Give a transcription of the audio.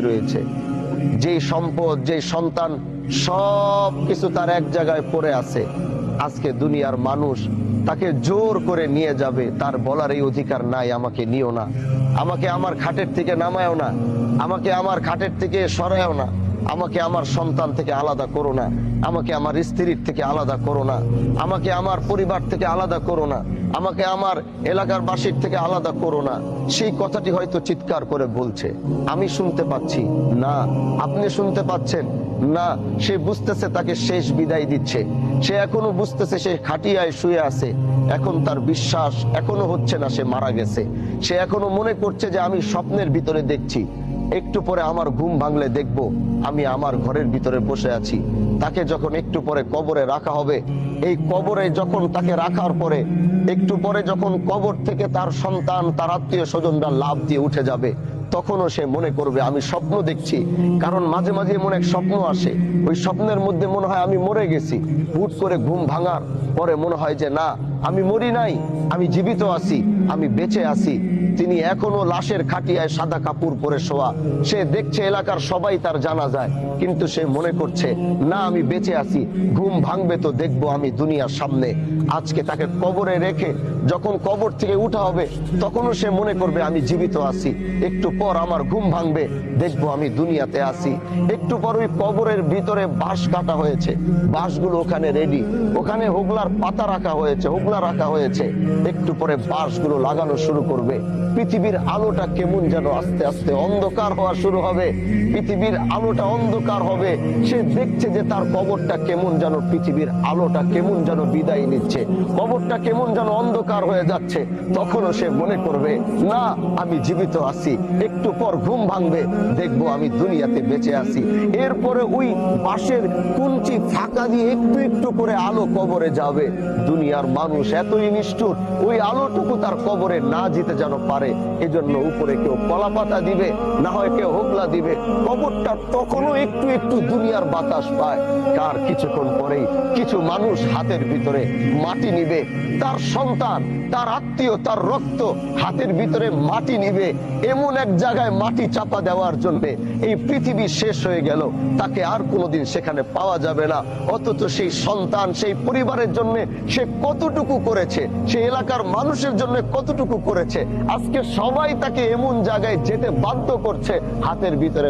রয়েছে, যে সম্পদ, যে সন্তান, সব কিছু তার এক জায়গায় পড়ে আছে। আজকে দুনিয়ার মানুষ তাকে জোর করে নিয়ে যাবে, তার বলার এই অধিকার নাই আমাকে নিও না, আমাকে আমার খাটের থেকে নামায়ও না, আমাকে আমার খাটের থেকে সরায়ও না, আমাকে আমার সন্তান থেকে আলাদা করো না, আমাকে আমার স্ত্রীর থেকে আলাদা করো না, আমাকে আমার পরিবার থেকে আলাদা করো না, আমাকে আমার এলাকার বাসীর থেকে আলাদা করো না। সেই কথাটি হয়তো চিৎকার করে বলছে, আমি শুনতে পাচ্ছি না, আপনি শুনতে পাচ্ছেন না। সে বুঝতেছে তাকে শেষ বিদায় দিচ্ছে, সে এখনো বুঝতেছে সে খাটিয়ায় শুয়ে আছে, এখন তার বিশ্বাস এখনো হচ্ছে না সে মারা গেছে। সে এখনো মনে করছে যে আমি স্বপ্নের ভিতরে দেখছি, একটু পরে আমার ঘুম ভাঙলে দেখব আমি আমার ঘরের ভিতরে বসে আছি। তাকে যখন একটু পরে কবরে রাখা হবে, এই কবরে যখন তাকে রাখার পরে একটু পরে যখন কবর থেকে তার সন্তান, তার আত্মীয় স্বজনরা লাফ দিয়ে উঠে যাবে, তখনও সে মনে করবে আমি স্বপ্ন দেখছি। কারণ মাঝে মাঝে এমন এক স্বপ্ন আসে, ওই স্বপ্নের মধ্যে মনে হয় আমি মরে গেছি। হুট করে ঘুম ভাঙার পরে মনে হয় যে না, আমি মরি নাই, আমি জীবিত আছি, আমি বেঁচে আছি। তিনি এখনো লাশের খাটিয়ায় সাদা কাপড় পরে শোয়া, সে দেখছে এলাকার সবাই তার জানা যায়, কিন্তু সে মনে করছে না আমি বেঁচে আছি, ঘুম ভাঙবে তো দেখবো আমি দুনিয়ার সামনে। আজকে তাকে কবরে রেখে যখন কবর থেকে উঠা হবে, তখনও সে মনে করবে আমি জীবিত আছি, একটু পর আমার ঘুম ভাঙবে, দেখবো আমি দুনিয়াতে আছি। একটু পর ওই কবরের ভিতরে বাঁশ কাটা হয়েছে, বাঁশগুলো ওখানে রেডি, ওখানে হোগলার পাতা রাখা হয়েছে, হোগলা রাখা হয়েছে। একটু পরে বাঁশগুলো লাগানো শুরু করবে। পৃথিবীর আলোটা কেমন যেন আস্তে আস্তে অন্ধকার হওয়া শুরু হবে, পৃথিবীর আলোটা অন্ধকার হবে। সে দেখছে যে তার কবরটা কেমন যেন, পৃথিবীর আলোটা কেমন যেন বিদায় নিচ্ছে, কবরটা কেমন যেন অন্ধকার হয়ে যাচ্ছে। তখনও সে মনে করবে না আমি জীবিত আছি, একটু পর ঘুম ভাঙবে, দেখবো আমি দুনিয়াতে বেঁচে আছি। এরপরে ওই বাঁশের কুঞ্চি ফাঁকা দিয়ে একটু একটু করে আলো কবরে যাবে। দুনিয়ার মানুষ এতই নিষ্ঠুর, ওই আলোটুকু তার কবরে না যেতে যেন পারে, এজন্য উপরে কেউ কলা পাতা দিবে, না হয় কেউ হোগলা দিবে। কবরটা তখনও একটু একটু দুনিয়ার বাতাস পায়। তার কিছুক্ষণ পরেই কিছু মানুষ হাতের ভিতরে মাটি নিবে, তার সন্তান, তার আত্মীয়, তার রক্ত হাতের ভিতরে মাটি নিবে, এমন এক জায়গায় মাটি চাপা দেওয়ার জন্য এই পৃথিবী শেষ হয়ে গেল, তাকে আর কোনোদিন সেখানে পাওয়া যাবে না। অথচ সেই সন্তান, সেই পরিবারের জন্য সে কতটুকু করেছে, সেই এলাকার মানুষের জন্য কতটুকু করেছে, আজকে সবাই তাকে এমন জায়গায় যেতে বাধ্য করছে, হাতের ভিতরে